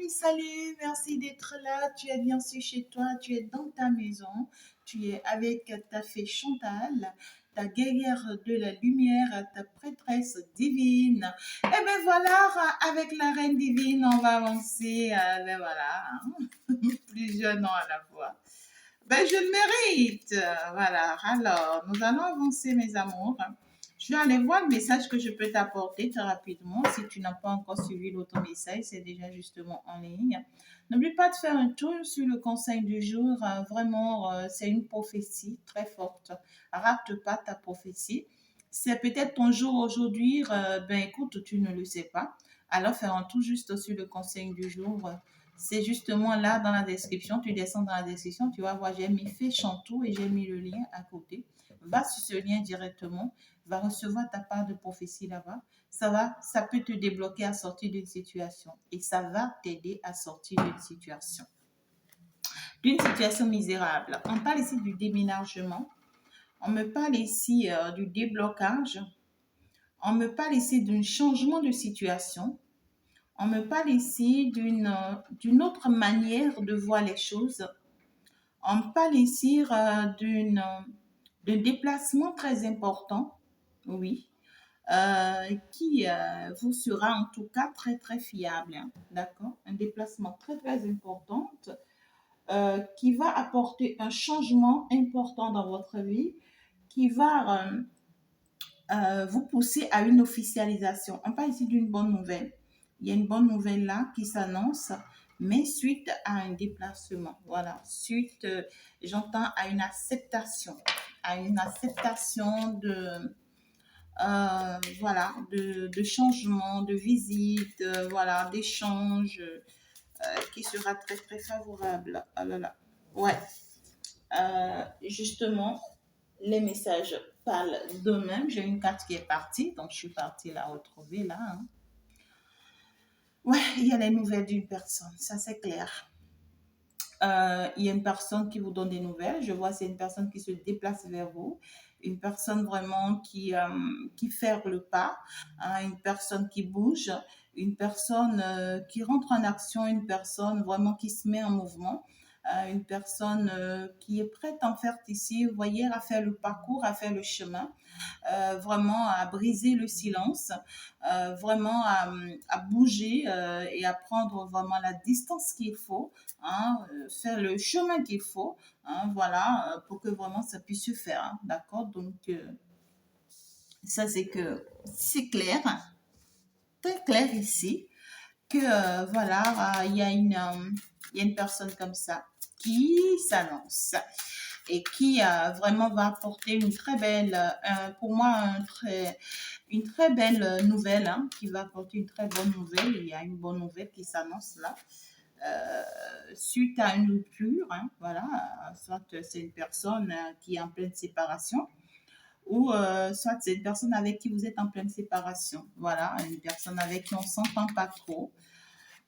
salut, merci d'être là. Tu es bien sûr chez toi, tu es dans ta maison, tu es avec ta fée Chantal, ta guerrière de la lumière, ta prêtresse divine. Et ben voilà, avec la reine divine, on va avancer, ben voilà, plusieurs noms à la fois. Ben je le mérite. Voilà, alors nous allons avancer, mes amours. Je vais aller voir le message que je peux t'apporter très rapidement. Si tu n'as pas encore suivi l'autre message, c'est déjà justement en ligne. N'oublie pas de faire un tour sur le conseil du jour. Vraiment, c'est une prophétie très forte. Rate pas ta prophétie. C'est peut-être ton jour aujourd'hui. Ben écoute, tu ne le sais pas. Alors, faire un tour juste sur le conseil du jour. C'est justement là dans la description. Tu descends dans la description, tu vas voir, j'ai mis fait Chantou et j'ai mis le lien à côté. Va sur ce lien directement, va recevoir ta part de prophétie là-bas. Ça peut te débloquer à sortir d'une situation et ça va t'aider à sortir d'une situation misérable. On parle ici du déménagement. On me parle ici du déblocage. On me parle ici d'un changement de situation. On me parle ici d'une autre manière de voir les choses. On me parle ici d'un déplacement très important, oui, qui vous sera en tout cas très très fiable, hein, d'accord? Un déplacement très très important qui va apporter un changement important dans votre vie, qui va vous pousser à une officialisation. On parle ici d'une bonne nouvelle. Il y a une bonne nouvelle là qui s'annonce, mais suite à un déplacement. Voilà, suite, j'entends à une acceptation voilà, de changement, de visite, voilà, d'échange qui sera très très favorable. Ah là là. Ouais, justement, les messages parlent d'eux-mêmes. J'ai une carte qui est partie, donc je suis partie la retrouver là, hein. Ouais, il y a les nouvelles d'une personne, ça c'est clair. Il y a une personne qui vous donne des nouvelles. Je vois c'est une personne qui se déplace vers vous, une personne vraiment qui fait le pas, hein, une personne qui bouge, une personne qui rentre en action, une personne vraiment qui se met en mouvement. Une personne qui est prête en fait ici, vous voyez, à faire le parcours, à faire le chemin, vraiment à briser le silence, vraiment à bouger et à prendre vraiment la distance qu'il faut, hein, faire le chemin qu'il faut, hein, voilà, pour que vraiment ça puisse se faire, hein, d'accord? Donc, ça c'est clair, très clair ici, que voilà, il y a une personne comme ça qui s'annonce et qui vraiment va apporter une très belle, pour moi, une très belle nouvelle, hein, qui va apporter une très bonne nouvelle. Il y a une bonne nouvelle qui s'annonce là, suite à une rupture, hein, voilà, soit c'est une personne qui est en pleine séparation, ou soit c'est une personne avec qui vous êtes en pleine séparation, voilà, une personne avec qui on s'entend pas trop.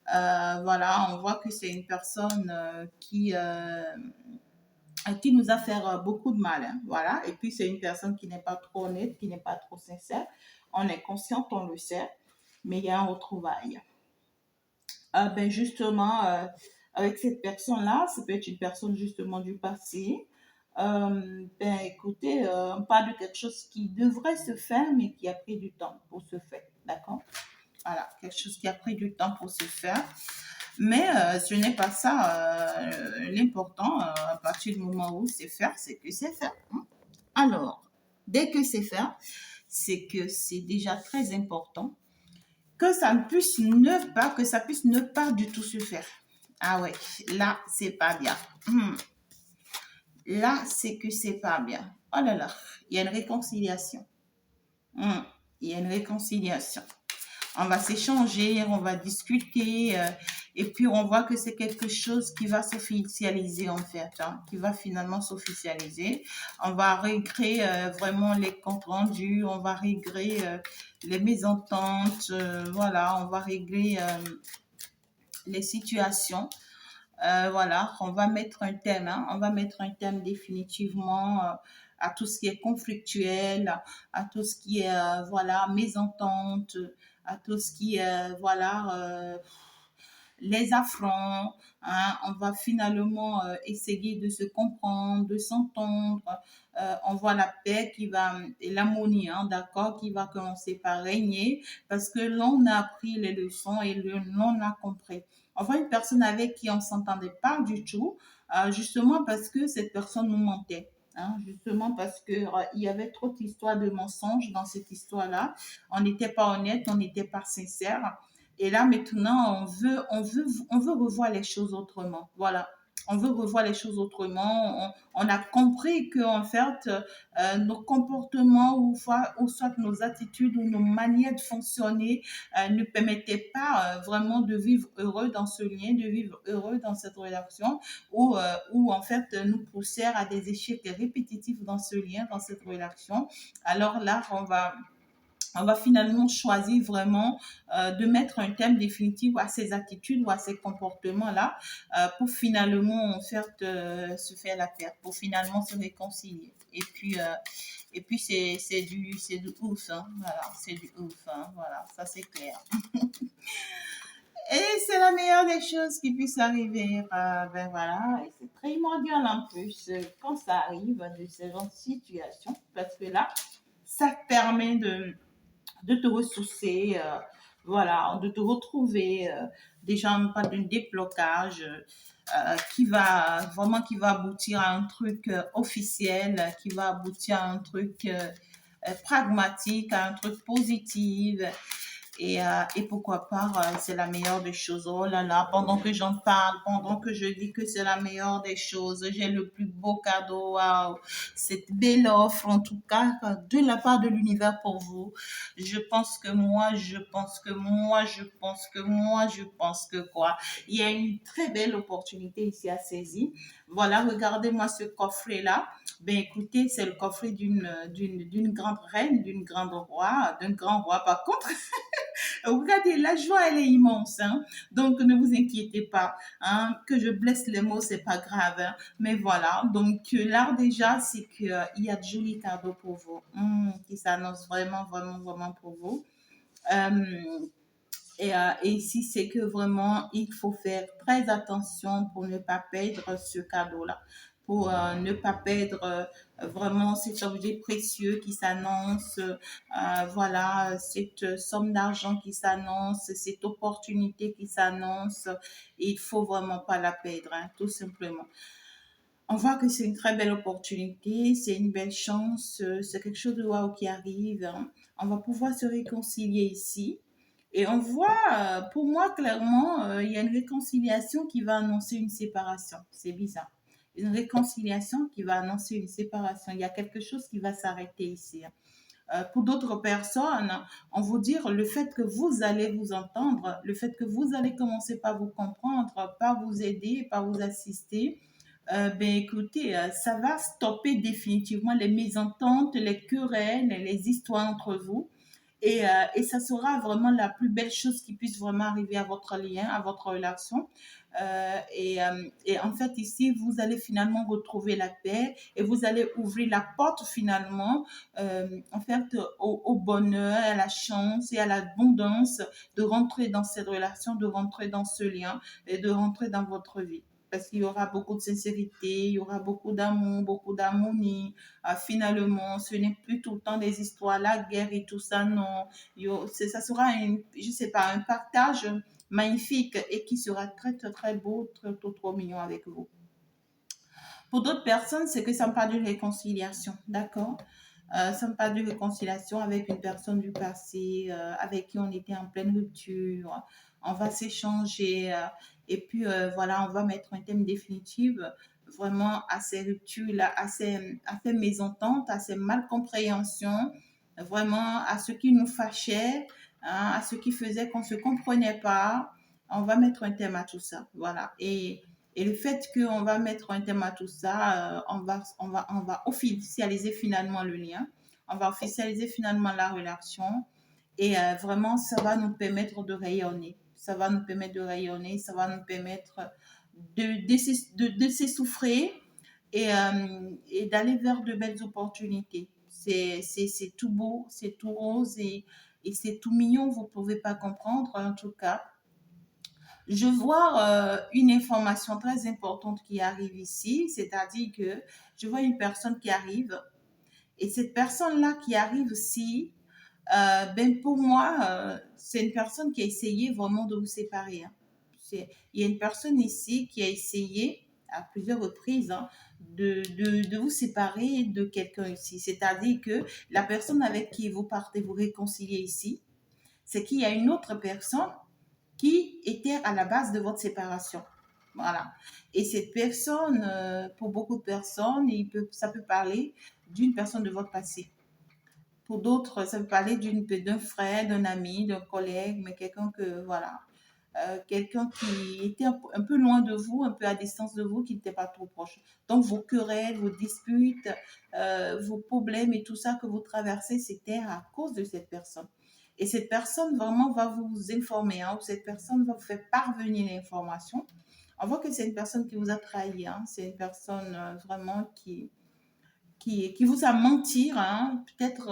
Voilà, on voit que c'est une personne qui nous a fait beaucoup de mal, hein, voilà. Et puis c'est une personne qui n'est pas trop honnête, qui n'est pas trop sincère. On est conscient, on le sait, mais il y a un retrouvaille. Ben justement, avec cette personne-là, ça peut être une personne justement du passé. Ben écoutez, on parle de quelque chose qui devrait se faire, mais qui a pris du temps pour se faire, d'accord? Voilà, quelque chose qui a pris du temps pour se faire. Mais ce n'est pas ça l'important. À partir du moment où c'est faire, c'est que c'est faire, hein. Alors, dès que c'est faire, c'est que c'est déjà très important que ça que ça puisse ne pas du tout se faire. Ah ouais, là, c'est pas bien. Là, c'est que c'est pas bien. Oh là là, il y a une réconciliation. Il y a une réconciliation. On va s'échanger, on va discuter, et puis on voit que c'est quelque chose qui va s'officialiser en fait, hein, qui va finalement s'officialiser. On va régler vraiment les comptes rendus, on va régler les mésententes, voilà, on va régler les situations. Voilà, on va mettre un thème, hein, on va mettre un thème définitivement à tout ce qui est conflictuel, à tout ce qui est, voilà, mésentente, à tout ce qui est, voilà, les affronts, hein, on va finalement essayer de se comprendre, de s'entendre. On voit la paix qui va, et l'harmonie, hein, d'accord, qui va commencer par régner parce que l'on a appris les leçons et l'on a compris. On voit une personne avec qui on s'entendait pas du tout, justement parce que cette personne nous mentait. Hein, justement parce que il y avait trop d'histoires de mensonges dans cette histoire-là. On n'était pas honnête, on n'était pas sincère. Et là maintenant, on veut revoir les choses autrement. Voilà. On veut revoir les choses autrement. On a compris que en fait, nos comportements ou soit nos attitudes ou nos manières de fonctionner ne permettaient pas vraiment de vivre heureux dans ce lien, de vivre heureux dans cette relation, ou en fait nous poussèrent à des échecs répétitifs dans ce lien, dans cette relation. Alors là, on va finalement choisir vraiment de mettre un thème définitif à ces attitudes ou à ces comportements-là pour finalement se faire la paix, pour finalement se réconcilier. Et puis c'est du ouf, hein, voilà, c'est du ouf, hein, voilà, ça c'est clair. Et c'est la meilleure des choses qui puisse arriver. Ben voilà, et c'est primordial en plus quand ça arrive de ce genre de situation, parce que là, ça te permet de te ressourcer, voilà, de te retrouver, déjà pas d'un déblocage qui va aboutir à un truc officiel, qui va aboutir à un truc pragmatique, à un truc positif. Et pourquoi pas, c'est la meilleure des choses. Oh là là, pendant que j'en parle, pendant que je dis que c'est la meilleure des choses, j'ai le plus beau cadeau, waouh, cette belle offre, en tout cas, de la part de l'univers pour vous. Je pense que moi, je pense que moi, je pense que moi, je pense que quoi. Il y a une très belle opportunité ici à saisir. Voilà, regardez-moi ce coffret-là. Ben écoutez, c'est le coffret d'une grande reine, d'une grande roi, d'un grand roi. Par contre, regardez, la joie, elle est immense. Hein. Donc, ne vous inquiétez pas. Hein. Que je blesse les mots, c'est pas grave. Hein. Mais voilà. Donc, là, déjà, c'est qu'il y a de jolis cadeaux pour vous qui s'annoncent vraiment, vraiment, vraiment pour vous. Euh, et ici, c'est que vraiment, il faut faire très attention pour ne pas perdre ce cadeau-là, pour ne pas perdre vraiment cet objet précieux qui s'annonce, voilà, cette somme d'argent qui s'annonce, cette opportunité qui s'annonce. Il faut vraiment pas la perdre, hein, tout simplement. On voit que c'est une très belle opportunité, c'est une belle chance, c'est quelque chose de waouh qui arrive. Hein. On va pouvoir se réconcilier ici. Et on voit, pour moi, clairement, il y a une réconciliation qui va annoncer une séparation. C'est bizarre. Une réconciliation qui va annoncer une séparation. Il y a quelque chose qui va s'arrêter ici. Hein. Pour d'autres personnes, on vous dire le fait que vous allez vous entendre, le fait que vous allez commencer par vous comprendre, par vous aider, par vous assister, ben écoutez, ça va stopper définitivement les mésententes, les querelles, les histoires entre vous. Et ça sera vraiment la plus belle chose qui puisse vraiment arriver à votre lien, à votre relation. Et en fait, ici, vous allez finalement retrouver la paix et vous allez ouvrir la porte finalement, en fait, au bonheur, à la chance et à l'abondance de rentrer dans cette relation, de rentrer dans ce lien et de rentrer dans votre vie. Parce qu'il y aura beaucoup de sincérité, il y aura beaucoup d'amour, beaucoup d'harmonie. Finalement, ce n'est plus tout le temps des histoires, la guerre et tout ça, non. Ça sera, je sais pas, un partage magnifique et qui sera très, très, très beau, très, trop, trop mignon avec vous. Pour d'autres personnes, c'est que ça me parle de réconciliation, d'accord? Ça me parle de réconciliation avec une personne du passé, avec qui on était en pleine rupture. On va s'échanger et puis voilà, on va mettre un thème définitif vraiment à ces ruptures-là, à ces mésententes, à ces malcompréhensions, vraiment à ce qui nous fâchait, hein, à ce qui faisait qu'on ne se comprenait pas. On va mettre un thème à tout ça, voilà. Et le fait qu'on va mettre un thème à tout ça, on va officialiser finalement le lien, on va officialiser finalement la relation et vraiment, ça va nous permettre de rayonner. Ça va nous permettre de rayonner, ça va nous permettre de s'essouffler et d'aller vers de belles opportunités. C'est tout beau, c'est tout rose et c'est tout mignon, vous ne pouvez pas comprendre en tout cas. Je vois une information très importante qui arrive ici, c'est-à-dire que je vois une personne qui arrive et cette personne-là qui arrive ici, ben pour moi, c'est une personne qui a essayé vraiment de vous séparer, hein. Il y a une personne ici qui a essayé à plusieurs reprises, hein, de vous séparer de quelqu'un ici. C'est-à-dire que la personne avec qui vous partez vous réconcilier ici, c'est qu'il y a une autre personne qui était à la base de votre séparation. Voilà. Et cette personne, pour beaucoup de personnes, ça peut parler d'une personne de votre passé. Pour d'autres, ça peut parler d'un frère, d'un ami, d'un collègue, mais quelqu'un que, voilà, quelqu'un qui était un peu loin de vous, un peu à distance de vous, qui n'était pas trop proche. Donc, vos querelles, vos disputes, vos problèmes et tout ça que vous traversez, c'était à cause de cette personne. Et cette personne vraiment va vous informer, hein, ou cette personne va vous faire parvenir l'information. On voit que c'est une personne qui vous a trahi, hein, c'est une personne vraiment qui vous a menti, hein, peut-être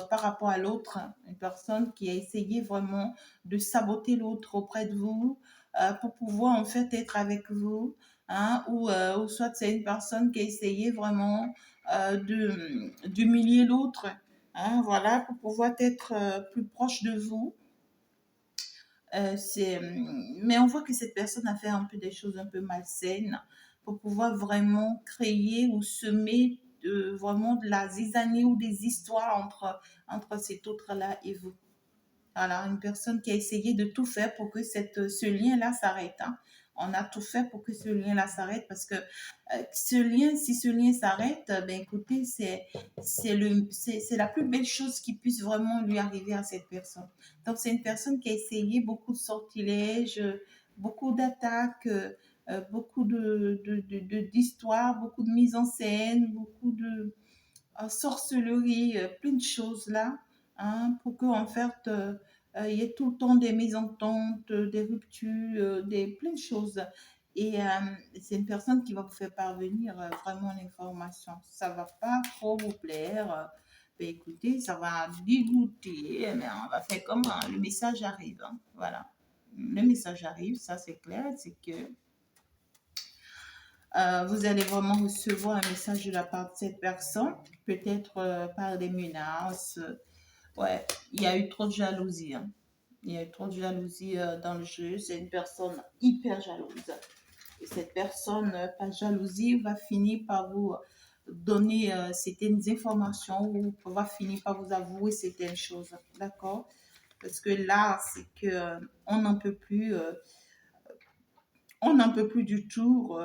par rapport à l'autre, hein. Une personne qui a essayé vraiment de saboter l'autre auprès de vous pour pouvoir en fait être avec vous, hein, ou soit c'est une personne qui a essayé vraiment d'humilier l'autre, hein, voilà, pour pouvoir être plus proche de vous. Mais on voit que cette personne a fait un peu des choses un peu malsaines pour pouvoir vraiment créer ou semer vraiment de la zizanie ou des histoires entre cet autre-là et vous. Voilà, une personne qui a essayé de tout faire pour que ce lien-là s'arrête, hein. On a tout fait pour que ce lien-là s'arrête parce que si ce lien s'arrête, ben écoutez, c'est la plus belle chose qui puisse vraiment lui arriver à cette personne. Donc, c'est une personne qui a essayé beaucoup de sortilèges, beaucoup d'attaques, beaucoup d'histoires, beaucoup de mise en scène, beaucoup de sorcellerie, plein de choses là, hein, pour qu'en fait, il y ait tout le temps des mésententes, des ruptures, plein de choses. Et c'est une personne qui va vous faire parvenir vraiment l'information. Ça va pas trop vous plaire. Ben écoutez, ça va dégoûter, mais on va faire comment? Le message arrive, hein. Voilà. Le message arrive, ça c'est clair, c'est que vous allez vraiment recevoir un message de la part de cette personne, peut-être par des menaces. Ouais, il y a eu trop de jalousie, hein. Il y a eu trop de jalousie dans le jeu. C'est une personne hyper jalouse. Et cette personne, par jalousie, va finir par vous donner certaines informations ou va finir par vous avouer certaines choses. D'accord? Parce que là, c'est que on n'en peut plus. On n'en peut plus du tout.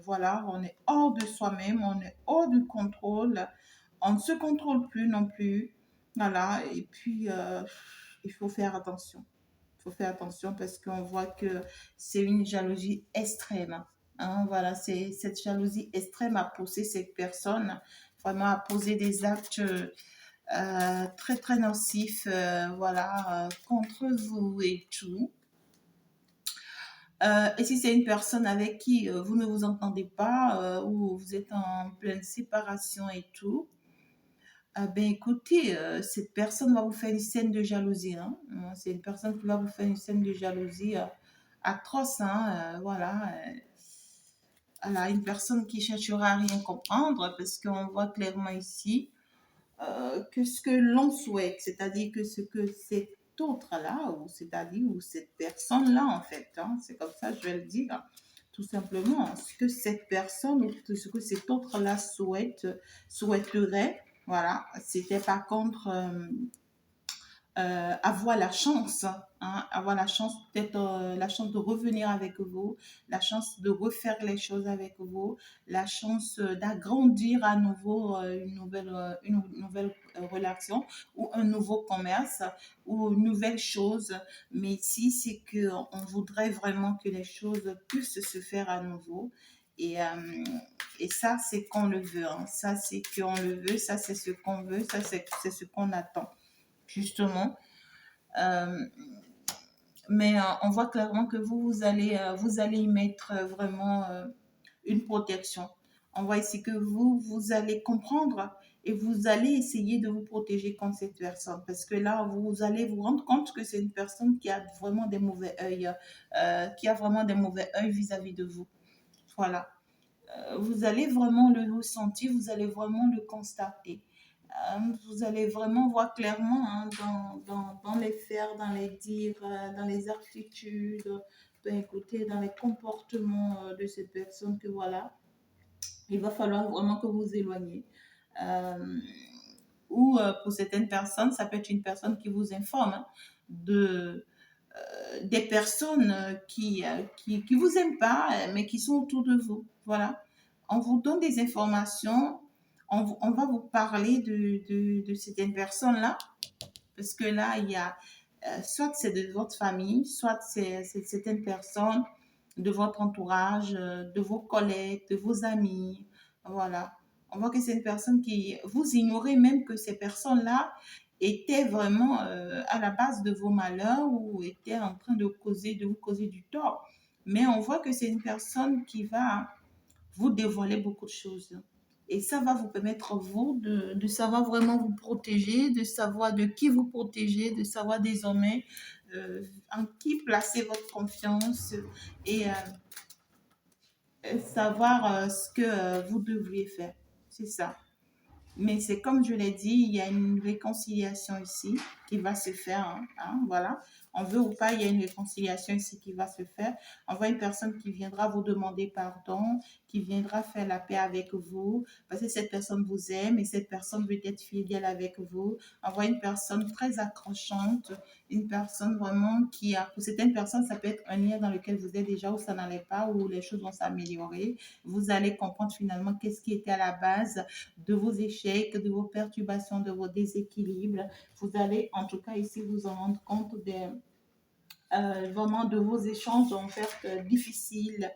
Voilà, on est hors de soi-même, on est hors du contrôle. On ne se contrôle plus non plus. Voilà, et puis il faut faire attention. Il faut faire attention parce qu'on voit que c'est une jalousie extrême, hein. Voilà, c'est cette jalousie extrême a poussé cette personne vraiment à poser des actes très très nocifs, voilà, contre vous et tout. Et si c'est une personne avec qui vous ne vous entendez pas ou vous êtes en pleine séparation et tout, ben écoutez, cette personne va vous faire une scène de jalousie, hein. C'est une personne qui va vous faire une scène de jalousie atroce, hein. Voilà, voilà, une personne qui cherchera à rien comprendre parce qu'on voit clairement ici que ce que l'on souhaite, c'est-à-dire que ce que cet autre-là, ou c'est-à-dire ou cette personne-là, en fait, hein, c'est comme ça, je vais le dire, tout simplement, ce que cette personne ou ce que cet autre-là souhaiterait, voilà, c'était par contre avoir la chance, hein, avoir la chance peut-être la chance de revenir avec vous, la chance de refaire les choses avec vous, la chance d'agrandir à nouveau une nouvelle relation ou un nouveau commerce ou une nouvelle chose. Mais ici, c'est que on voudrait vraiment que les choses puissent se faire à nouveau. Et, euh, et ça, c'est qu'on le veut, hein. Ça, c'est qu'on le veut. Ça, c'est ce qu'on veut. Ça, c'est ce qu'on attend, justement. Euh, mais on voit clairement que vous allez y mettre vraiment une protection. On voit ici que vous allez comprendre et vous allez essayer de vous protéger contre cette personne parce que là, vous allez vous rendre compte que c'est une personne qui a vraiment des mauvais œils, vis-à-vis de vous. Voilà. Vous allez vraiment le ressentir, vous allez vraiment le constater. Vous allez vraiment voir clairement hein, dans les faire, dans les dire, dans les attitudes, ben, écoutez, dans les comportements de cette personne que voilà, il va falloir vraiment que vous éloigniez. Euh, ou pour certaines personnes, ça peut être une personne qui vous informe hein, de, des personnes qui vous aiment pas, mais qui sont autour de vous. Voilà. On vous donne des informations, on va vous parler de certaines personnes-là, parce que là, il y a, soit c'est de votre famille, soit c'est certaines personnes de votre entourage, de vos collègues, de vos amis. Voilà. On voit que c'est une personne qui, vous ignorez même que ces personnes-là étaient vraiment à la base de vos malheurs ou étaient en train de vous causer du tort. Mais on voit que c'est une personne qui va vous dévoiler beaucoup de choses. Et ça va vous permettre, vous, de savoir vraiment vous protéger, de savoir de qui vous protéger, de savoir désormais en qui placer votre confiance et savoir ce que vous devriez faire. C'est ça. Mais c'est comme je l'ai dit, il y a une réconciliation ici qui va se faire. Voilà. On veut ou pas, il y a une réconciliation ici qui va se faire. On voit une personne qui viendra vous demander pardon, qui viendra faire la paix avec vous, parce que cette personne vous aime et cette personne veut être fidèle avec vous. On voit une personne très accrochante, une personne vraiment qui a, pour certaines personnes, ça peut être un lien dans lequel vous êtes déjà où ça n'allait pas, où les choses vont s'améliorer. Vous allez comprendre finalement qu'est-ce qui était à la base de vos échecs, de vos perturbations, de vos déséquilibres. Vous allez en tout cas ici vous en rendre compte vraiment de vos échanges en fait difficiles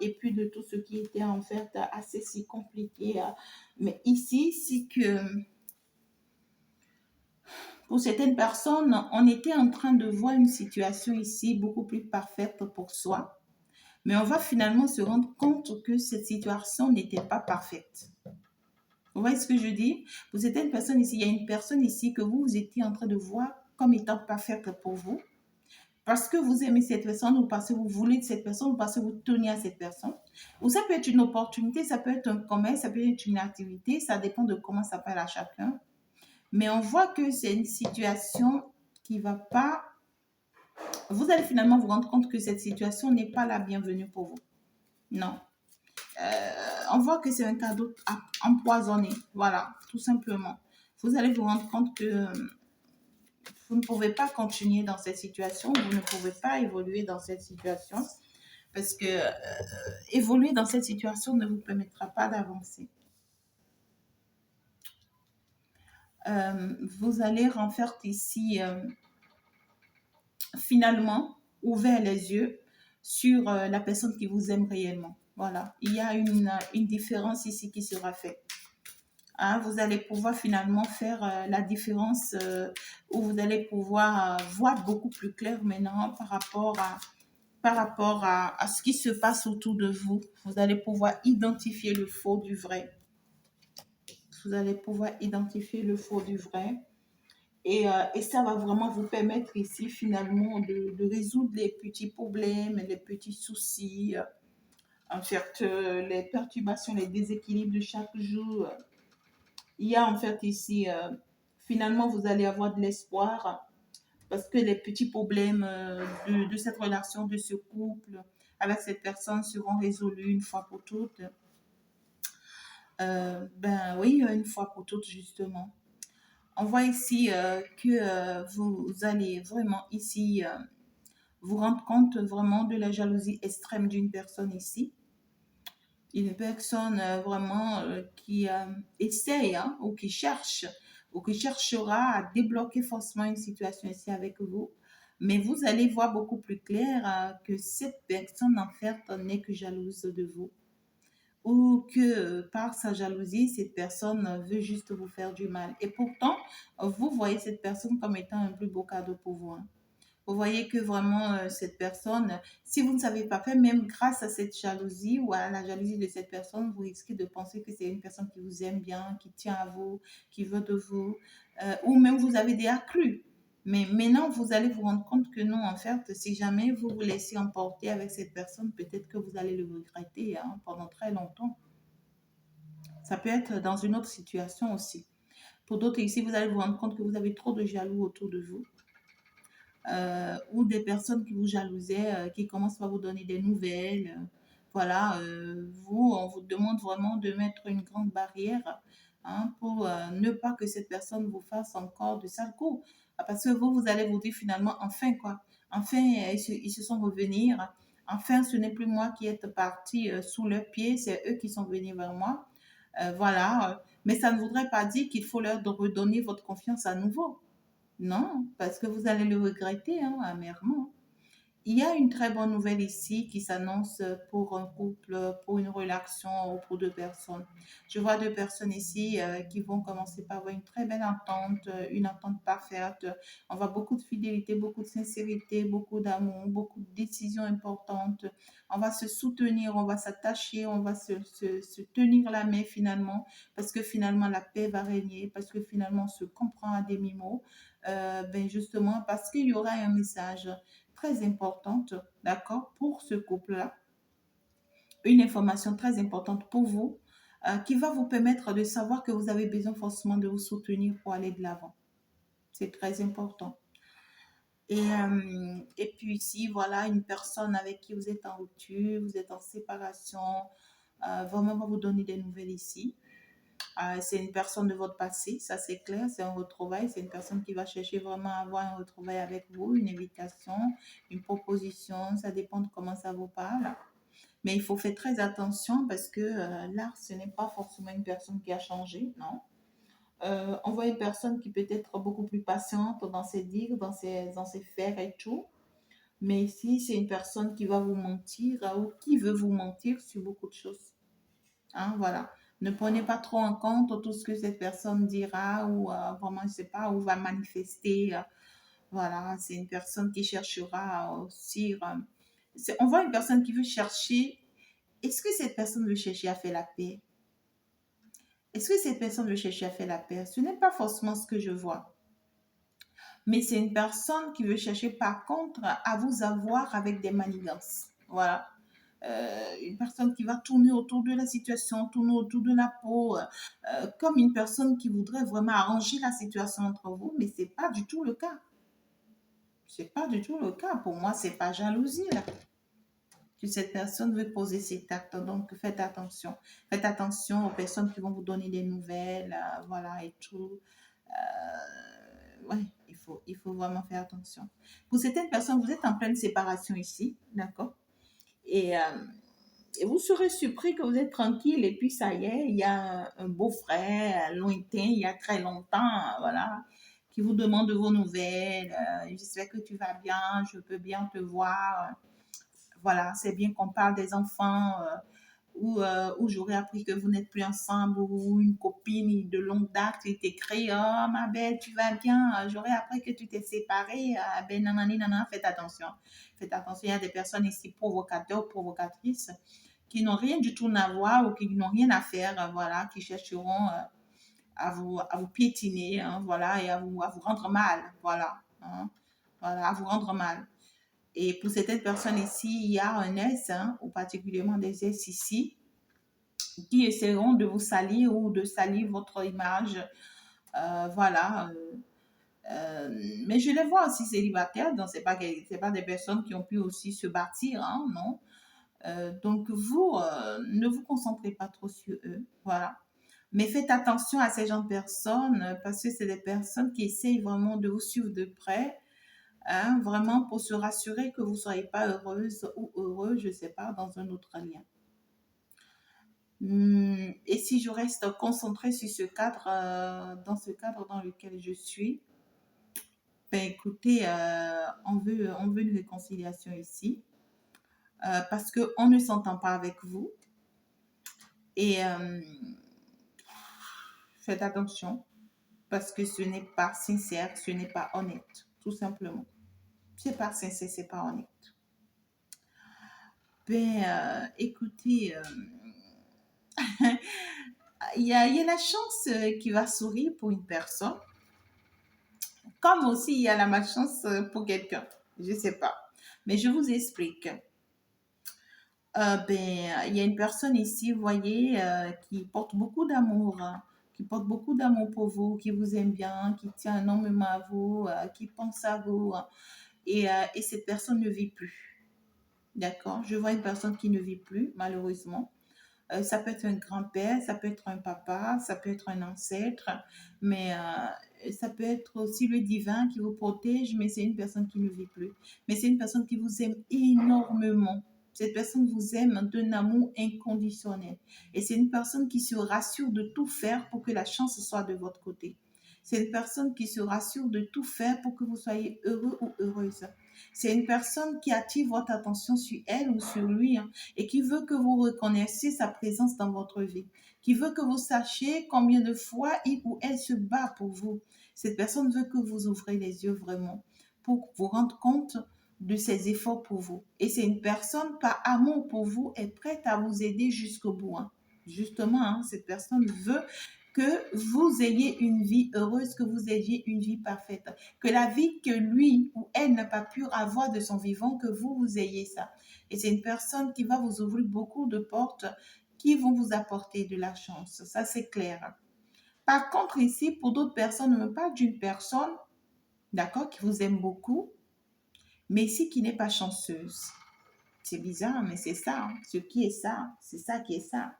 et puis de tout ce qui était en fait assez si compliqué. Mais ici, c'est que pour certaines personnes, on était en train de voir une situation ici beaucoup plus parfaite pour soi. Mais on va finalement se rendre compte que cette situation n'était pas parfaite. Vous voyez ce que je dis? Vous êtes une personne ici, il y a une personne ici que vous étiez en train de voir comme étant parfaite pour vous, parce que vous aimez cette personne, ou parce que vous voulez de cette personne, ou parce que vous tenez à cette personne. Ou ça peut être une opportunité, ça peut être un commerce, ça peut être une activité, ça dépend de comment ça s'appelle à chacun. Mais on voit que c'est une situation qui ne va pas... Vous allez finalement vous rendre compte que cette situation n'est pas la bienvenue pour vous. Non. On voit que c'est un cadeau empoisonné. Voilà, tout simplement. Vous allez vous rendre compte que vous ne pouvez pas continuer dans cette situation, vous ne pouvez pas évoluer dans cette situation parce que évoluer dans cette situation ne vous permettra pas d'avancer. Vous allez en faire ici finalement ouvert les yeux sur la personne qui vous aime réellement. Voilà, il y a une différence ici qui sera faite. Hein, vous allez pouvoir finalement faire la différence où vous allez pouvoir voir beaucoup plus clair maintenant par rapport à ce qui se passe autour de vous. Vous allez pouvoir identifier le faux du vrai. Vous allez pouvoir identifier le faux du vrai. Et ça va vraiment vous permettre ici finalement de résoudre les petits problèmes, les petits soucis, en fait, les perturbations, les déséquilibres de chaque jour. Il y a en fait ici, finalement, vous allez avoir de l'espoir parce que les petits problèmes de cette relation, de ce couple avec cette personne seront résolus une fois pour toutes. Ben oui, une fois pour toutes, justement. On voit ici que vous allez vraiment ici vous rendre compte vraiment de la jalousie extrême d'une personne ici. Une personne vraiment qui essaye hein, ou qui cherche ou qui cherchera à débloquer forcément une situation ici avec vous. Mais vous allez voir beaucoup plus clair que cette personne en fait n'est que jalouse de vous ou que par sa jalousie, cette personne veut juste vous faire du mal. Et pourtant, vous voyez cette personne comme étant un plus beau cadeau pour vous. Hein. Vous voyez que vraiment, cette personne, si vous ne savez pas faire, même grâce à cette jalousie ou à la jalousie de cette personne, vous risquez de penser que c'est une personne qui vous aime bien, qui tient à vous, qui veut de vous, ou même vous avez déjà cru. Mais maintenant, vous allez vous rendre compte que non, en fait, si jamais vous vous laissez emporter avec cette personne, peut-être que vous allez le regretter hein, pendant très longtemps. Ça peut être dans une autre situation aussi. Pour d'autres ici, vous allez vous rendre compte que vous avez trop de jaloux autour de vous ou des personnes qui vous jalousaient, qui commencent à vous donner des nouvelles. Voilà, vous, on vous demande vraiment de mettre une grande barrière hein, pour ne pas que cette personne vous fasse encore de sales coups. Ah, parce que vous, vous allez vous dire finalement, enfin quoi, enfin ils se sont revenus. Enfin, ce n'est plus moi qui est parti sous leurs pieds, c'est eux qui sont venus vers moi. Voilà, mais ça ne voudrait pas dire qu'il faut leur redonner votre confiance à nouveau. Non, parce que vous allez le regretter hein, amèrement. Il y a une très bonne nouvelle ici qui s'annonce pour un couple, pour une relation ou pour deux personnes. Je vois deux personnes ici qui vont commencer par avoir une très belle entente, une entente parfaite. On voit beaucoup de fidélité, beaucoup de sincérité, beaucoup d'amour, beaucoup de décisions importantes. On va se soutenir, on va s'attacher, on va se tenir la main finalement, parce que finalement la paix va régner, parce que finalement on se comprend à demi-mot. Ben justement, parce qu'il y aura un message très importante, d'accord, pour ce couple-là, une information très importante pour vous, qui va vous permettre de savoir que vous avez besoin forcément de vous soutenir pour aller de l'avant. C'est très important. Et puis ici, voilà, une personne avec qui vous êtes en rupture, vous êtes en séparation, vraiment va vous donner des nouvelles ici. C'est une personne de votre passé, ça c'est clair, c'est un retrouvail, c'est une personne qui va chercher vraiment à avoir un retrouvail avec vous, une invitation, une proposition, ça dépend de comment ça vous parle. Mais il faut faire très attention parce que là, ce n'est pas forcément une personne qui a changé, non. On voit une personne qui peut être beaucoup plus patiente dans ses dires, dans ses faire et tout. Mais ici, c'est une personne qui va vous mentir ou qui veut vous mentir sur beaucoup de choses. Hein, voilà. Ne prenez pas trop en compte tout ce que cette personne dira ou vraiment, je sais pas, ou va manifester. Voilà, c'est une personne qui cherchera aussi. On voit une personne qui veut chercher. Est-ce que cette personne veut chercher à faire la paix? Est-ce que cette personne veut chercher à faire la paix? Ce n'est pas forcément ce que je vois. Mais c'est une personne qui veut chercher par contre à vous avoir avec des manigances. Voilà. Une personne qui va tourner autour de la situation, tourner autour de la peau, comme une personne qui voudrait vraiment arranger la situation entre vous, mais ce n'est pas du tout le cas. Ce n'est pas du tout le cas. Pour moi, ce n'est pas jalousie là que cette personne veut poser cet acte. Donc, faites attention. Faites attention aux personnes qui vont vous donner des nouvelles, voilà, et tout. Ouais, il faut vraiment faire attention. Pour certaines personnes, vous êtes en pleine séparation ici, d'accord? Et, et vous serez surpris que vous êtes tranquille et puis ça y est, il y a un beau-frère lointain, il y a très longtemps, voilà, qui vous demande de vos nouvelles. J'espère que tu vas bien, je peux bien te voir. Voilà, c'est bien qu'on parle des enfants où j'aurais appris que vous n'êtes plus ensemble ou une copine de longue date qui t'écrit oh ma belle, tu vas bien? J'aurais appris que tu t'es séparée. Ben nanani, nanana, faites attention. Faites attention, il y a des personnes ici provocateurs, provocatrices qui n'ont rien du tout à voir ou qui n'ont rien à faire, voilà, qui chercheront à vous piétiner, hein, voilà, et à vous rendre mal, voilà, hein, voilà, à vous rendre mal. Et pour certaines personnes ici, il y a un S, hein, ou particulièrement des S ici, qui essaieront de vous salir ou de salir votre image. Voilà. Mais je les vois aussi célibataires, donc c'est pas des personnes qui ont pu aussi se bâtir, hein, non. Donc vous, ne vous concentrez pas trop sur eux, voilà. Mais faites attention à ces gens de personnes parce que c'est des personnes qui essayent vraiment de vous suivre de près, hein, vraiment pour se rassurer que vous ne soyez pas heureuse ou heureux, je ne sais pas, dans un autre lien. Et si je reste concentrée sur ce cadre, dans ce cadre dans lequel je suis, ben écoutez, on veut une réconciliation ici parce qu'on ne s'entend pas avec vous. Et faites attention parce que ce n'est pas sincère, ce n'est pas honnête, tout simplement. C'est pas sincère, c'est pas honnête. Ben, écoutez, il y a la chance qui va sourire pour une personne, comme aussi il y a la malchance pour quelqu'un. Je sais pas. Mais je vous explique. Il y a une personne ici, vous voyez, qui porte beaucoup d'amour, hein, qui porte beaucoup d'amour pour vous, qui vous aime bien, qui tient énormément à vous, qui pense à vous, hein. Et cette personne ne vit plus. D'accord? Je vois une personne qui ne vit plus, malheureusement. Ça peut être un grand-père, ça peut être un papa, ça peut être un ancêtre, mais ça peut être aussi le divin qui vous protège, mais c'est une personne qui ne vit plus. Mais c'est une personne qui vous aime énormément. Cette personne vous aime d'un amour inconditionnel. Et c'est une personne qui se rassure de tout faire pour que la chance soit de votre côté. C'est une personne qui se rassure de tout faire pour que vous soyez heureux ou heureuse. C'est une personne qui attire votre attention sur elle ou sur lui, hein, et qui veut que vous reconnaissiez sa présence dans votre vie, qui veut que vous sachiez combien de fois il ou elle se bat pour vous. Cette personne veut que vous ouvrez les yeux vraiment pour vous rendre compte de ses efforts pour vous. Et c'est une personne, par amour pour vous, est prête à vous aider jusqu'au bout, hein. Justement, hein, cette personne veut que vous ayez une vie heureuse, que vous ayez une vie parfaite, que la vie que lui ou elle n'a pas pu avoir de son vivant, que vous ayez ça. Et c'est une personne qui va vous ouvrir beaucoup de portes qui vont vous apporter de la chance. Ça, c'est clair. Par contre, ici, pour d'autres personnes, on me parle d'une personne, d'accord, qui vous aime beaucoup, mais ici qui n'est pas chanceuse. C'est bizarre, mais c'est ça, hein. Ce qui est ça, c'est ça qui est ça.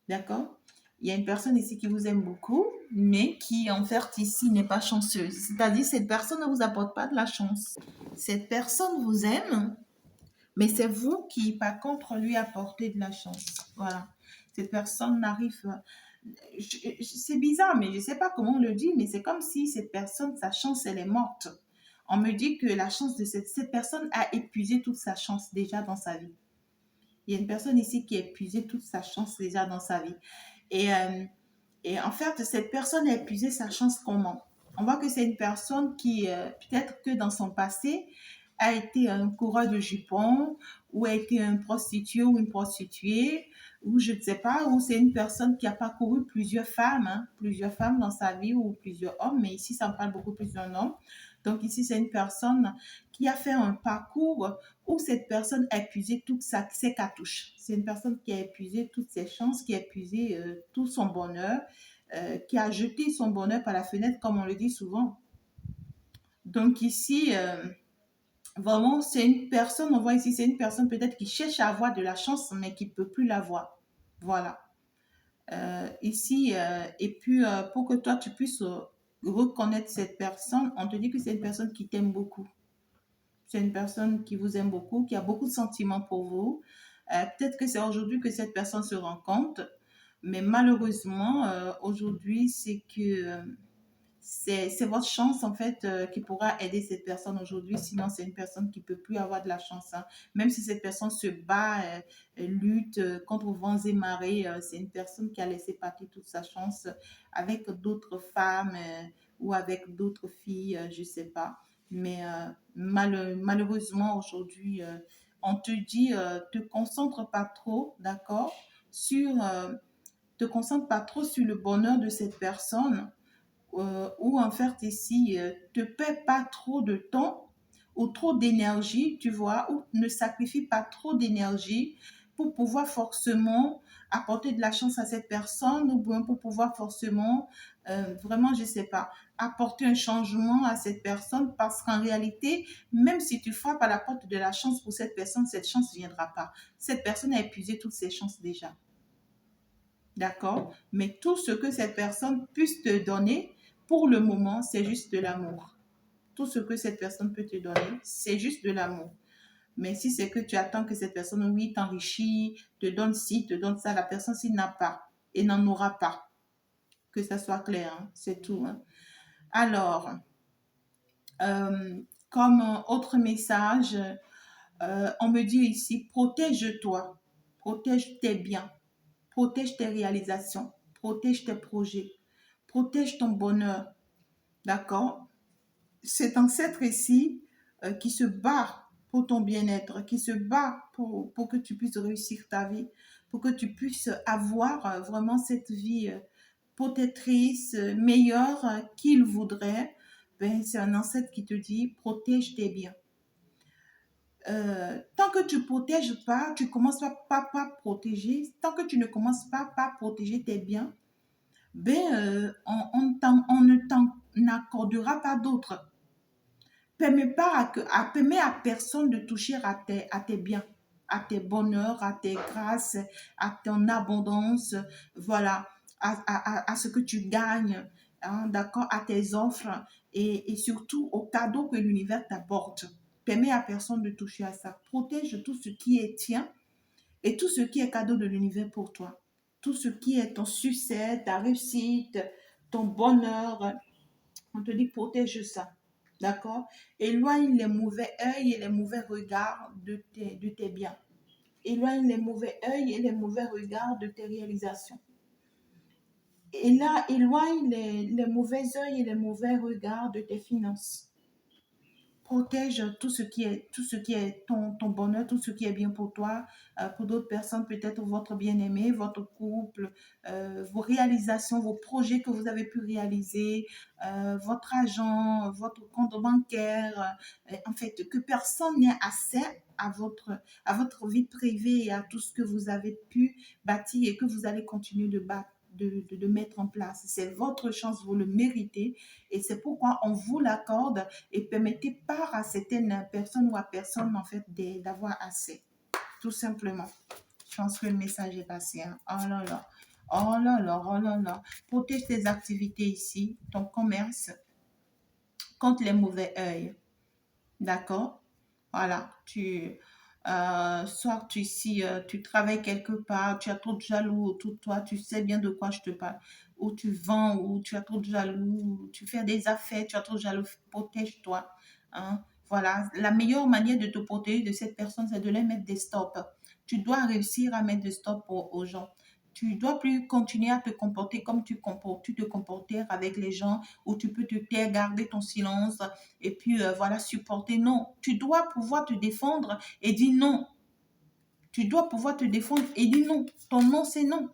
D'accord? Il y a une personne ici qui vous aime beaucoup, mais qui en fait ici n'est pas chanceuse. C'est-à-dire cette personne ne vous apporte pas de la chance. Cette personne vous aime, mais c'est vous qui, par contre, lui apportez de la chance. Voilà. Cette personne n'arrive... C'est bizarre, mais je ne sais pas comment on le dit, mais c'est comme si cette personne, sa chance, elle est morte. On me dit que la chance de cette personne a épuisé toute sa chance déjà dans sa vie. Il y a une personne ici qui a épuisé toute sa chance déjà dans sa vie. Et, euh, et en fait, cette personne a épuisé sa chance comment? On voit que c'est une personne qui, peut-être que dans son passé, a été un coureur de jupons, ou a été un prostitué ou une prostituée, ou je ne sais pas, ou c'est une personne qui a parcouru plusieurs femmes dans sa vie, ou plusieurs hommes, mais ici, ça me parle beaucoup plus d'un homme. Donc ici, c'est une personne qui a fait un parcours où cette personne a épuisé toutes ses cartouches. C'est une personne qui a épuisé toutes ses chances, qui a épuisé tout son bonheur, qui a jeté son bonheur par la fenêtre, comme on le dit souvent. Donc ici, vraiment, c'est une personne, on voit ici, c'est une personne peut-être qui cherche à avoir de la chance, mais qui ne peut plus l'avoir. Voilà. Ici, et puis pour que toi, tu puisses reconnaître cette personne, on te dit que c'est une personne qui t'aime beaucoup. C'est une personne qui vous aime beaucoup, qui a beaucoup de sentiments pour vous. Peut-être que c'est aujourd'hui que cette personne se rend compte, mais malheureusement, aujourd'hui, c'est que c'est votre chance en fait qui pourra aider cette personne aujourd'hui. Sinon, c'est une personne qui peut plus avoir de la chance, hein. Même si cette personne se bat, lutte contre vents et marées, c'est une personne qui a laissé partir toute sa chance avec d'autres femmes ou avec d'autres filles, je sais pas. Mais malheureusement aujourd'hui, on te dit, te concentre pas trop, d'accord, te concentre pas trop sur le bonheur de cette personne, ou en fait ici, te paie pas trop de temps ou trop d'énergie, tu vois, ou ne sacrifie pas trop d'énergie pour pouvoir forcément apporter de la chance à cette personne, ou bien pour pouvoir forcément, vraiment, je sais pas, apporter un changement à cette personne, parce qu'en réalité, même si tu frappes à la porte de la chance pour cette chance ne viendra pas. Cette personne a épuisé toutes ses chances déjà. D'accord? Mais tout ce que cette personne puisse te donner, pour le moment, c'est juste de l'amour. Tout ce que cette personne peut te donner, c'est juste de l'amour. Mais si c'est que tu attends que cette personne, oui, t'enrichit, te donne ci, te donne ça, la personne, s'il n'a pas et n'en aura pas. Que ça soit clair, hein, c'est tout, hein. Alors, comme autre message, on me dit ici, protège-toi, protège tes biens, protège tes réalisations, protège tes projets, protège ton bonheur. D'accord? Cet ancêtre ici qui se bat pour ton bien-être, qui se bat pour que tu puisses réussir ta vie, pour que tu puisses avoir vraiment cette vie protectrice, meilleure qu'il voudrait, ben, c'est un ancêtre qui te dit protège tes biens. Tant que tu ne protèges pas, tu ne commences pas protéger, tant que tu ne commences pas par protéger tes biens, ben, on ne t'en accordera pas d'autres. Permets à personne de toucher à tes biens, à tes bonheurs, à tes grâces, à ton abondance, voilà, à ce que tu gagnes, hein, d'accord, à tes offres et surtout aux cadeaux que l'univers t'apporte. Permets à personne de toucher à ça. Protège tout ce qui est tien et tout ce qui est cadeau de l'univers pour toi. Tout ce qui est ton succès, ta réussite, ton bonheur, on te dit protège ça. D'accord? Éloigne les mauvais œils et les mauvais regards de tes biens. Éloigne les mauvais œils et les mauvais regards de tes réalisations. Et là, éloigne les mauvais œils et les mauvais regards de tes finances. Protège tout ce qui est ton bonheur, tout ce qui est bien pour toi, pour d'autres personnes, peut-être votre bien-aimé, votre couple, vos réalisations, vos projets que vous avez pu réaliser, votre argent, votre compte bancaire, en fait, que personne n'ait accès à votre vie privée et à tout ce que vous avez pu bâtir et que vous allez continuer de mettre en place. C'est votre chance, vous le méritez et c'est pourquoi on vous l'accorde et permettez pas à certaines personnes ou à personne en fait d'avoir assez. Tout simplement. Je pense que le message est passé. Hein. Oh là là. Oh là là, oh là là. Protège tes activités ici, ton commerce, contre les mauvais œils. D'accord? Voilà. Soit tu travailles quelque part, tu as trop de jaloux autour de toi, tu sais bien de quoi je te parle. Ou tu vends, ou tu as trop de jaloux, tu fais des affaires, tu as trop de jaloux, protège-toi. Hein. Voilà, la meilleure manière de te protéger de cette personne, c'est de les mettre des stops. Tu dois réussir à mettre des stops aux gens. Tu dois plus continuer à te comporter comme tu te comportais avec les gens, où tu peux te taire, garder ton silence, et puis voilà, supporter. Non, tu dois pouvoir te défendre et dire non. Tu dois pouvoir te défendre et dire non. Ton non, c'est non.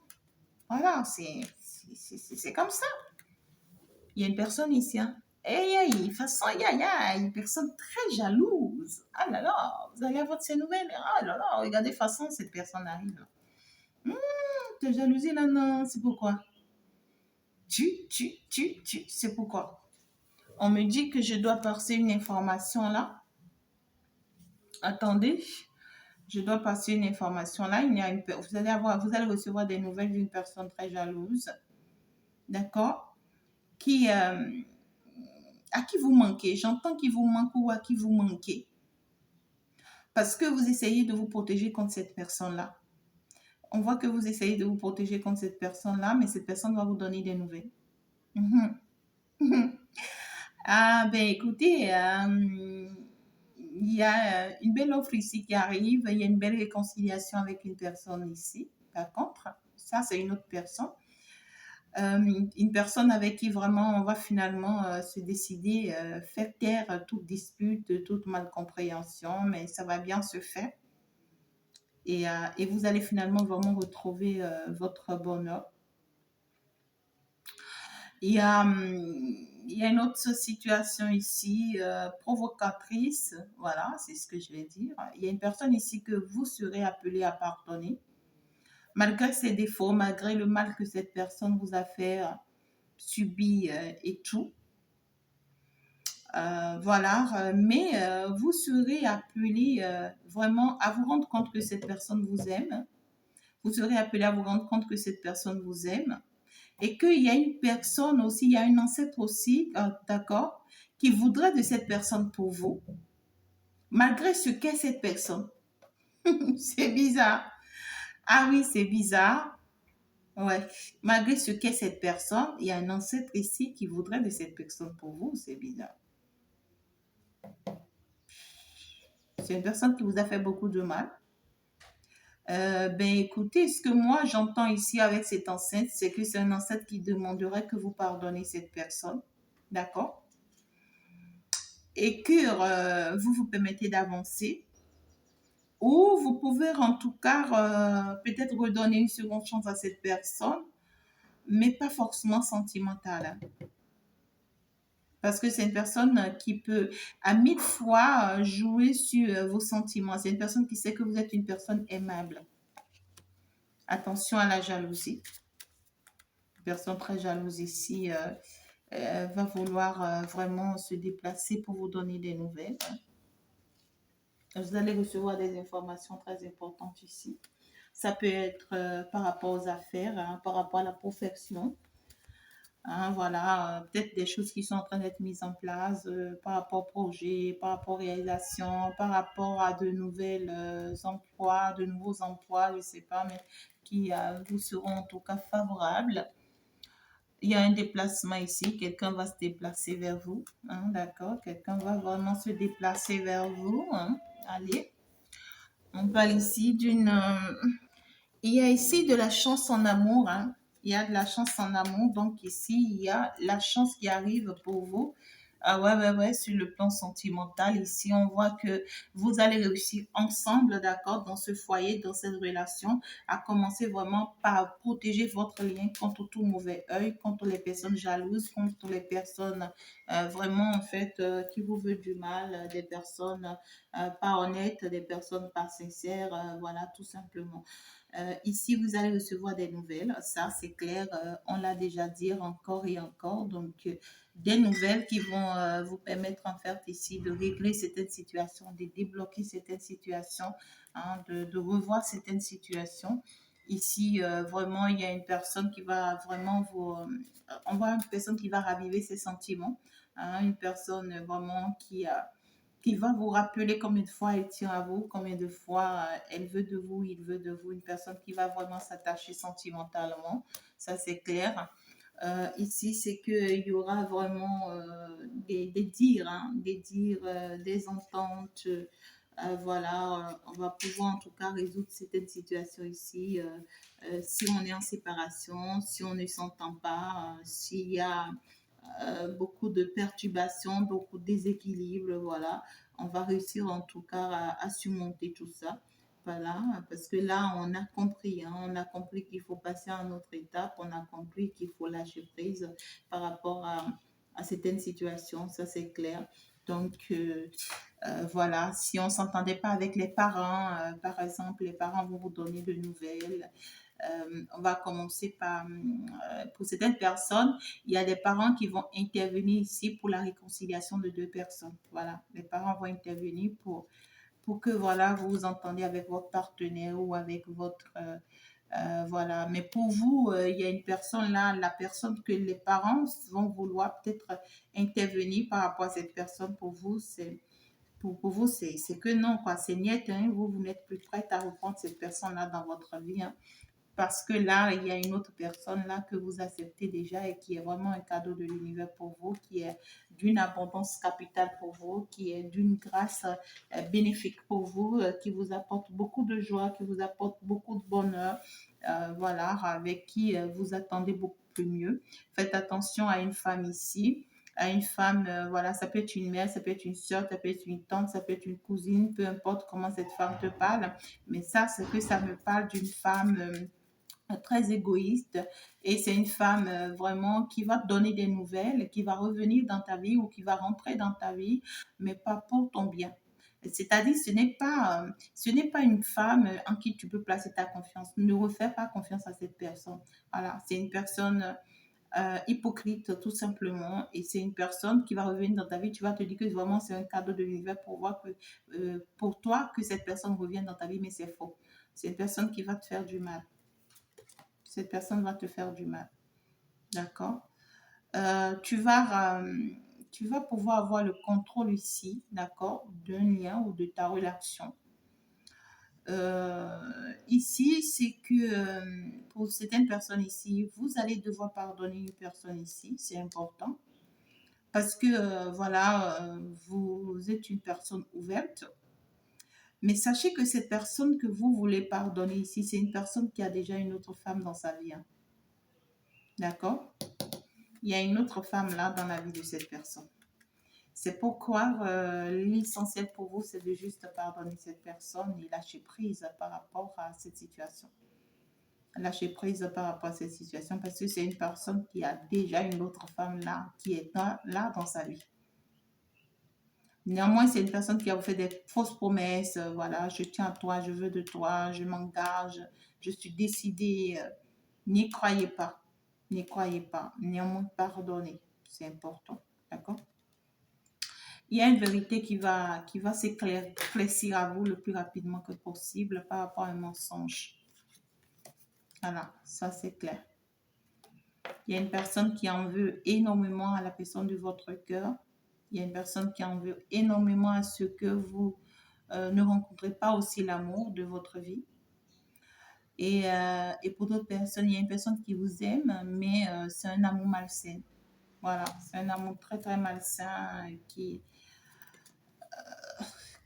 Voilà, c'est comme ça. Il y a une personne ici, hein. Hey, de toute façon, il y a une personne très jalouse. Ah là là, vous allez avoir de ces nouvelles. Ah là là, regardez, de toute façon, cette personne arrive. T'es jalousie là, non, c'est pourquoi? C'est pourquoi? On me dit que je dois passer une information là. Attendez, je dois passer une information là. Vous allez recevoir des nouvelles d'une personne très jalouse, d'accord, qui, à qui vous manquez. J'entends qu'il vous manque ou à qui vous manquez. Parce que vous essayez de vous protéger contre cette personne-là. On voit que vous essayez de vous protéger contre cette personne-là, mais cette personne va vous donner des nouvelles. Ah, ben écoutez, il y a une belle offre ici qui arrive, il y a une belle réconciliation avec une personne ici. Par contre, ça, c'est une autre personne. Une personne avec qui vraiment on va finalement se décider, faire taire toute dispute, toute malcompréhension, mais ça va bien se faire. Et vous allez finalement vraiment retrouver votre bonheur. Il y a une autre situation ici, provocatrice, voilà, c'est ce que je vais dire. Il y a une personne ici que vous serez appelé à pardonner, malgré ses défauts, malgré le mal que cette personne vous a fait subir et tout. Voilà, mais vous serez appelé vraiment à vous rendre compte que cette personne vous aime. Vous serez appelé à vous rendre compte que cette personne vous aime. Et qu'il y a une personne aussi, il y a un ancêtre aussi, d'accord, qui voudrait de cette personne pour vous, malgré ce qu'est cette personne. C'est bizarre. Ah oui, c'est bizarre. Ouais. Malgré ce qu'est cette personne, il y a un ancêtre ici qui voudrait de cette personne pour vous. C'est bizarre. C'est une personne qui vous a fait beaucoup de mal. Ben écoutez, ce que moi j'entends ici avec cet ancêtre, c'est que c'est un ancêtre qui demanderait que vous pardonnez cette personne. D'accord? et que vous vous permettez d'avancer. Ou vous pouvez en tout cas peut-être redonner une seconde chance à cette personne, mais pas forcément sentimentale. Parce que c'est une personne qui peut à 1000 fois jouer sur vos sentiments. C'est une personne qui sait que vous êtes une personne aimable. Attention à la jalousie. Une personne très jalouse ici va vouloir vraiment se déplacer pour vous donner des nouvelles. Vous allez recevoir des informations très importantes ici. Ça peut être par rapport aux affaires, hein, par rapport à la profession. Hein, voilà, peut-être des choses qui sont en train d'être mises en place par rapport au projet, par rapport aux réalisations, par rapport à de nouvelles emplois, de nouveaux emplois, je ne sais pas, mais qui vous seront en tout cas favorables. Il y a un déplacement ici, quelqu'un va se déplacer vers vous, hein, d'accord? Quelqu'un va vraiment se déplacer vers vous, hein. Allez, on parle ici d'une... il y a ici de la chance en amour, hein. Il y a de la chance en amour, donc ici, il y a la chance qui arrive pour vous. Ah ouais, sur le plan sentimental, ici, on voit que vous allez réussir ensemble, d'accord, dans ce foyer, dans cette relation, à commencer vraiment par protéger votre lien contre tout mauvais œil, contre les personnes jalouses, contre les personnes vraiment, en fait, qui vous veulent du mal, des personnes pas honnêtes, des personnes pas sincères, voilà, tout simplement. Ici, vous allez recevoir des nouvelles, ça c'est clair, on l'a déjà dit encore et encore, donc des nouvelles qui vont vous permettre en fait ici de régler certaines situations, de débloquer certaines situations, hein, de revoir certaines situations. Ici, vraiment, il y a une personne qui va vraiment vous... on voit une personne qui va raviver ses sentiments, hein, une personne vraiment qui va vous rappeler combien de fois elle tient à vous, combien de fois elle veut de vous, il veut de vous, une personne qui va vraiment s'attacher sentimentalement, ça c'est clair. Ici, c'est qu'il y aura vraiment des dires, hein, des ententes. Voilà, on va pouvoir en tout cas résoudre certaines situations ici. Si on est en séparation, si on ne s'entend pas, s'il y a beaucoup de perturbations, beaucoup de déséquilibres, voilà. On va réussir en tout cas à surmonter tout ça. Voilà, parce que là, on a compris, hein, on a compris qu'il faut passer à une autre étape, on a compris qu'il faut lâcher prise par rapport à certaines situations, ça c'est clair. Donc, voilà, si on ne s'entendait pas avec les parents, par exemple, les parents vont vous donner de nouvelles. On va commencer par, pour certaines personnes, il y a des parents qui vont intervenir ici pour la réconciliation de deux personnes. Voilà, les parents vont intervenir pour que voilà, vous vous entendez avec votre partenaire ou avec votre... voilà, mais pour vous, il y a une personne là, la personne que les parents vont vouloir peut-être intervenir par rapport à cette personne. Pour vous, pour vous, c'est que non, quoi. C'est niet, hein. Vous n'êtes plus prête à reprendre cette personne-là dans votre vie, hein, parce que là, il y a une autre personne là que vous acceptez déjà et qui est vraiment un cadeau de l'univers pour vous, qui est d'une abondance capitale pour vous, qui est d'une grâce bénéfique pour vous, qui vous apporte beaucoup de joie, qui vous apporte beaucoup de bonheur, voilà, avec qui vous attendez beaucoup plus mieux. Faites attention à une femme ici. À une femme, voilà, ça peut être une mère, ça peut être une soeur, ça peut être une tante, ça peut être une cousine, peu importe comment cette femme te parle, mais ça, c'est que ça me parle d'une femme très égoïste, et c'est une femme vraiment qui va te donner des nouvelles, qui va revenir dans ta vie ou qui va rentrer dans ta vie, mais pas pour ton bien. C'est-à-dire, ce n'est pas une femme en qui tu peux placer ta confiance. Ne refais pas confiance à cette personne. Voilà, c'est une personne hypocrite tout simplement, et c'est une personne qui va revenir dans ta vie. Tu vas te dire que vraiment c'est un cadeau de l'univers pour voir que pour toi que cette personne revienne dans ta vie, mais c'est faux. C'est une personne qui va te faire du mal. Cette personne va te faire du mal. D'accord? Tu vas pouvoir avoir le contrôle ici, d'accord, d'un lien ou de ta relation. Ici, c'est que pour certaines personnes ici, vous allez devoir pardonner une personne ici, c'est important. Parce que, voilà, vous êtes une personne ouverte. Mais sachez que cette personne que vous voulez pardonner ici, c'est une personne qui a déjà une autre femme dans sa vie, hein. D'accord? Il y a une autre femme là dans la vie de cette personne. C'est pourquoi l'essentiel pour vous, c'est de juste pardonner cette personne et lâcher prise par rapport à cette situation. Lâcher prise par rapport à cette situation parce que c'est une personne qui a déjà une autre femme là, qui est là dans sa vie. Néanmoins, c'est une personne qui a fait des fausses promesses. Voilà, je tiens à toi, je veux de toi, je m'engage, je suis décidée. N'y croyez pas. N'y croyez pas. Néanmoins, pardonnez. C'est important. D'accord? Il y a une vérité qui va s'éclaircir à vous le plus rapidement que possible par rapport à un mensonge. Voilà, ça c'est clair. Il y a une personne qui en veut énormément à la personne de votre cœur. Il y a une personne qui en veut énormément à ce que vous ne rencontrez pas aussi l'amour de votre vie. Et pour d'autres personnes, il y a une personne qui vous aime, mais c'est un amour malsain. Voilà, c'est un amour très très malsain qui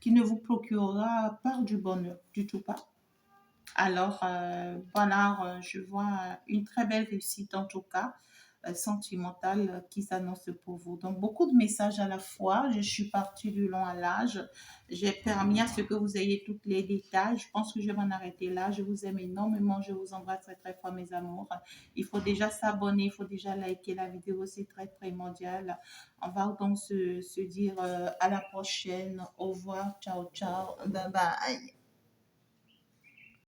ne vous procurera pas du bonheur, du tout pas. Alors, voilà, je vois une très belle réussite en tout cas sentimentale qui s'annonce pour vous. Donc, beaucoup de messages à la fois. Je suis partie du long à l'âge. J'ai permis à ce que vous ayez tous les détails. Je pense que je vais m'en arrêter là. Je vous aime énormément. Je vous embrasse très, très fort, mes amours. Il faut déjà s'abonner. Il faut déjà liker la vidéo. C'est très primordial. On va donc se dire à la prochaine. Au revoir. Ciao, ciao. Bye bye.